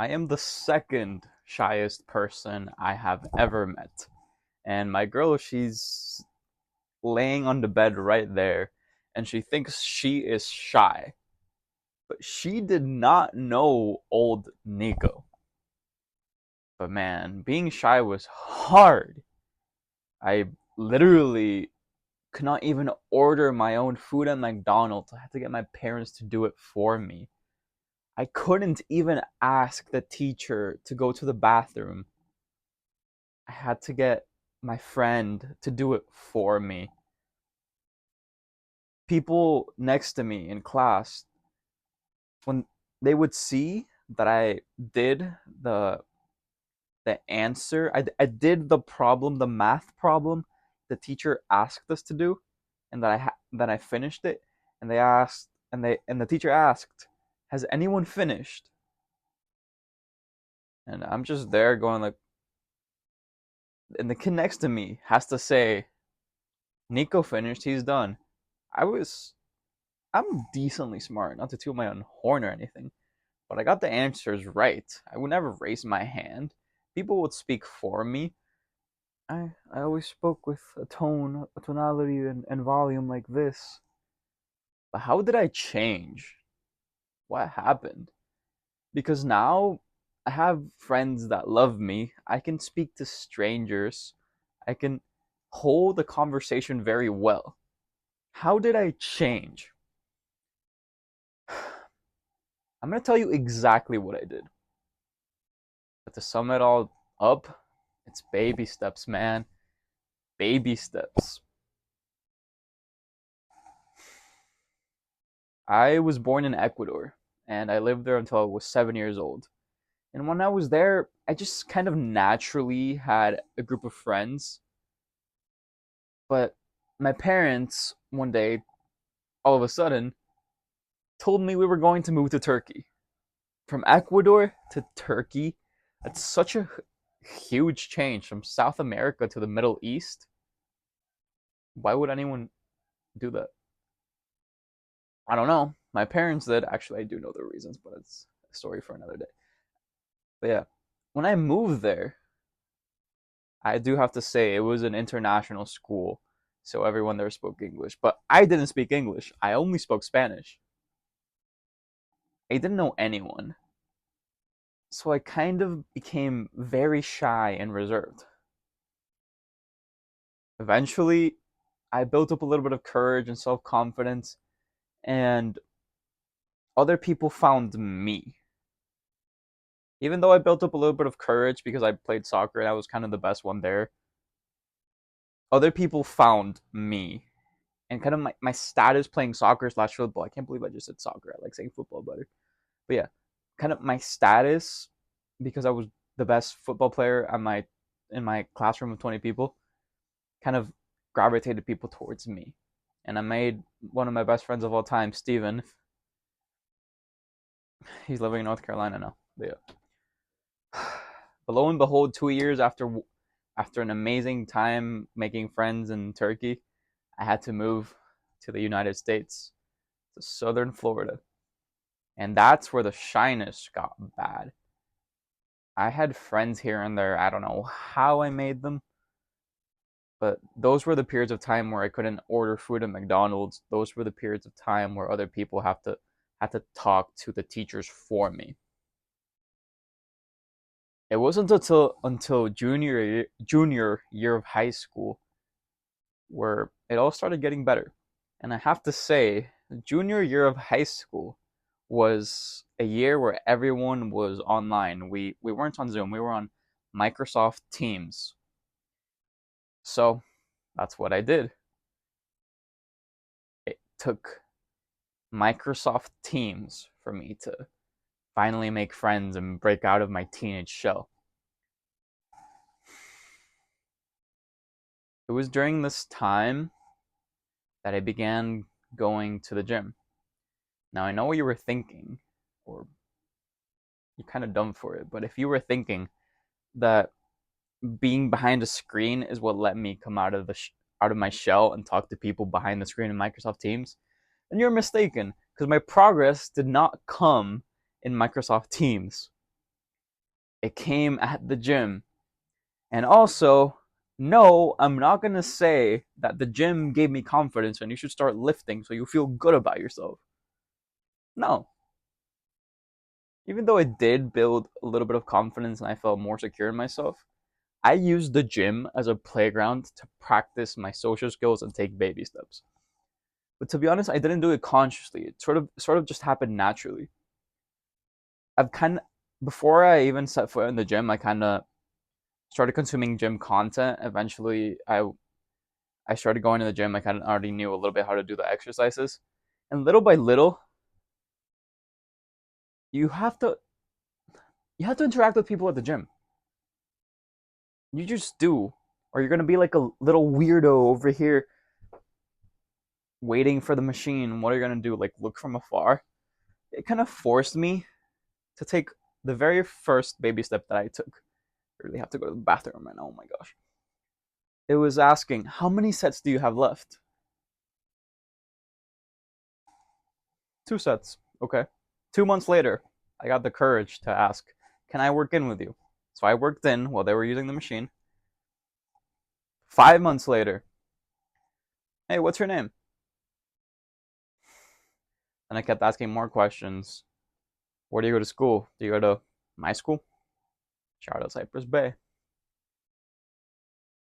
I am the second shyest person I have ever met. And my girl, she's laying on the bed right there, and she thinks she is shy. But she did not know old Nico. But man, being shy was hard. I literally could not even order my own food at McDonald's. I had to get my parents to do it for me. I couldn't even ask the teacher to go to the bathroom. I had to get my friend to do it for me. People next to me in class, when they would see that I did the answer, I did the problem, the math problem the teacher asked us to do, and that I finished it, and they asked, and the teacher asked, "Has anyone finished?" And I'm just there going like, and the kid next to me has to say, "Nico finished. He's done." I was I'm decently smart, not to toot my own horn or anything, but I got the answers right. I would never raise my hand. People would speak for me. I always spoke with a tone, a tonality, and volume like this. But how did I change? What happened? Because now I have friends that love me. I can speak to strangers. I can hold a conversation very well. How did I change? I'm going to tell you exactly what I did. But to sum it all up, it's baby steps, man. Baby steps. I was born in Ecuador, and I lived there until I was 7 years old. And when I was there, I just kind of naturally had a group of friends. But my parents, one day, all of a sudden, told me we were going to move to Turkey. From Ecuador to Turkey, that's such a huge change from South America to the Middle East. Why would anyone do that? I don't know. My parents did. Actually, I do know the reasons, but it's a story for another day. But yeah, when I moved there, I do have to say it was an international school, so everyone there spoke English. But I didn't speak English. I only spoke Spanish. I didn't know anyone. So I kind of became very shy and reserved. Eventually, I built up a little bit of courage and self confidence, and other people found me. Even though I built up a little bit of courage because I played soccer and I was kind of the best one there, other people found me. And kind of my status playing soccer slash football. I can't believe I just said soccer. I like saying football better. But yeah, kind of my status because I was the best football player at my in my classroom of 20 people kind of gravitated people towards me. And I made one of my best friends of all time, Steven. He's living in North Carolina now. But yeah. But lo and behold, 2 years after an amazing time making friends in Turkey, I had to move to the United States, to southern Florida. And that's where the shyness got bad. I had friends here and there. I don't know how I made them, but those were the periods of time where I couldn't order food at McDonald's. Those were the periods of time where other people have to had to talk to the teachers for me. It wasn't until junior year of high school where it all started getting better. And I have to say, junior year of high school was a year where everyone was online. We weren't on Zoom, we were on Microsoft Teams. So that's what I did. It took Microsoft Teams for me to finally make friends and break out of my teenage shell. It was during this time that I began going to the gym. Now I know what you were thinking, or you're kind of dumb for it, but if you were thinking that being behind a screen is what let me come out of out of my shell and talk to people behind the screen in Microsoft Teams, then you're mistaken because my progress did not come in Microsoft Teams. It came at the gym. And also, no, I'm not going to say that the gym gave me confidence and you should start lifting so you feel good about yourself. No. Even though it did build a little bit of confidence and I felt more secure in myself, I used the gym as a playground to practice my social skills and take baby steps. But to be honest, I didn't do it consciously. It sort of just happened naturally. I've kind of before I even set foot in the gym, I kind of started consuming gym content. Eventually, I started going to the gym. I kind of already knew a little bit how to do the exercises, and little by little, you have to you have to interact with people at the gym. You just do, or you're gonna be like a little weirdo over here waiting for the machine. What are you gonna do? Like look from afar? It kind of forced me to take the very first baby step that I took. I really have to go to the bathroom right now. Oh my gosh. It was asking, how many sets do you have left? 2 sets. Okay. 2 months later, I got the courage to ask, can I work in with you? So I worked in while they were using the machine. 5 months later, hey, what's your name? And I kept asking more questions. Where do you go to school? Do you go to my school? Shout out Cypress Bay.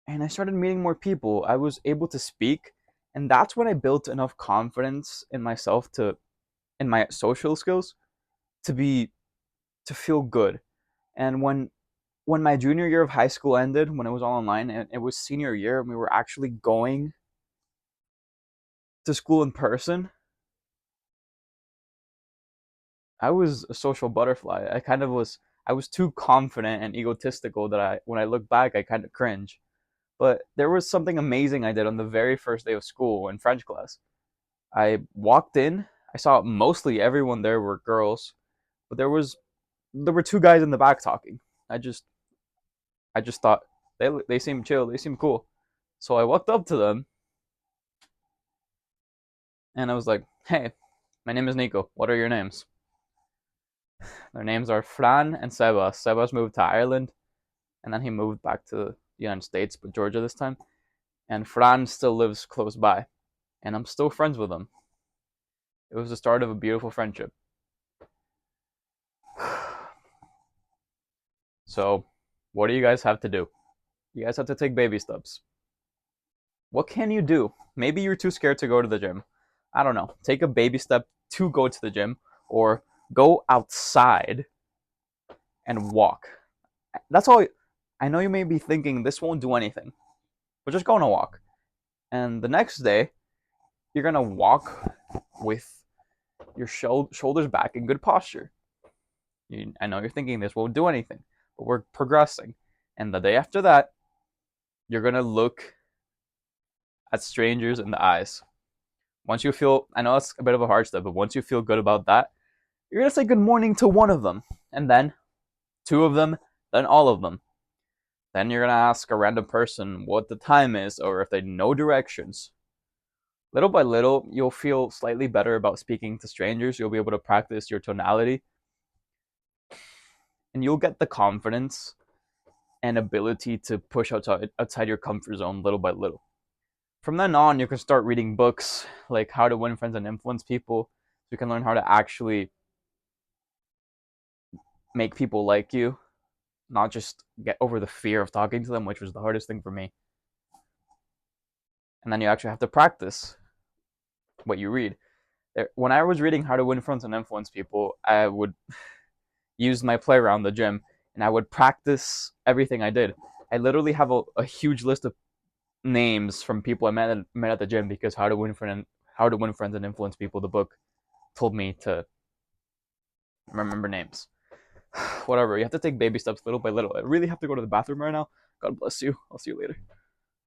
And I started meeting more people. I was able to speak, and that's when I built enough confidence in myself in my social skills to be to feel good. And when my junior year of high school ended, when it was all online, and it was senior year, and we were actually going to school in person, I was a social butterfly. I was too confident and egotistical that when I look back, I kind of cringe. But there was something amazing I did on the very first day of school in French class. I walked in, I saw mostly everyone there were girls, but there were two guys in the back talking. I just I just thought they seem chill, they seem cool. So I walked up to them and I was like, "Hey, my name is Nico. What are your names?" Their names are Fran and Sebas. Sebas moved to Ireland and then he moved back to the United States, but Georgia this time. And Fran still lives close by, and I'm still friends with him. It was the start of a beautiful friendship. So, what do you guys have to do? You guys have to take baby steps. What can you do? Maybe you're too scared to go to the gym. I don't know. Take a baby step to go to the gym or go outside and walk. That's all. I know you may be thinking this won't do anything, but just go on a walk. And the next day, you're going to walk with your shoulders back in good posture. I know you're thinking this won't do anything, but we're progressing. And the day after that, you're going to look at strangers in the eyes. Once you feel, I know that's a bit of a hard step, but once you feel good about that, you're going to say good morning to one of them, and then two of them, then all of them. Then you're going to ask a random person what the time is or if they know directions. Little by little, you'll feel slightly better about speaking to strangers. You'll be able to practice your tonality, and you'll get the confidence and ability to push outside your comfort zone little by little. From then on, you can start reading books like How to Win Friends and Influence People. You can learn how to actually make people like you, not just get over the fear of talking to them, which was the hardest thing for me. And then you actually have to practice what you read. When I was reading How to Win Friends and Influence People, I would use my play around the gym and I would practice everything I did. I literally have a huge list of names from people I met at the gym because How to Win Friends and Influence People, the book, told me to remember names. Whatever, you have to take baby steps little by little. I really have to go to the bathroom right now. God bless you. I'll see you later.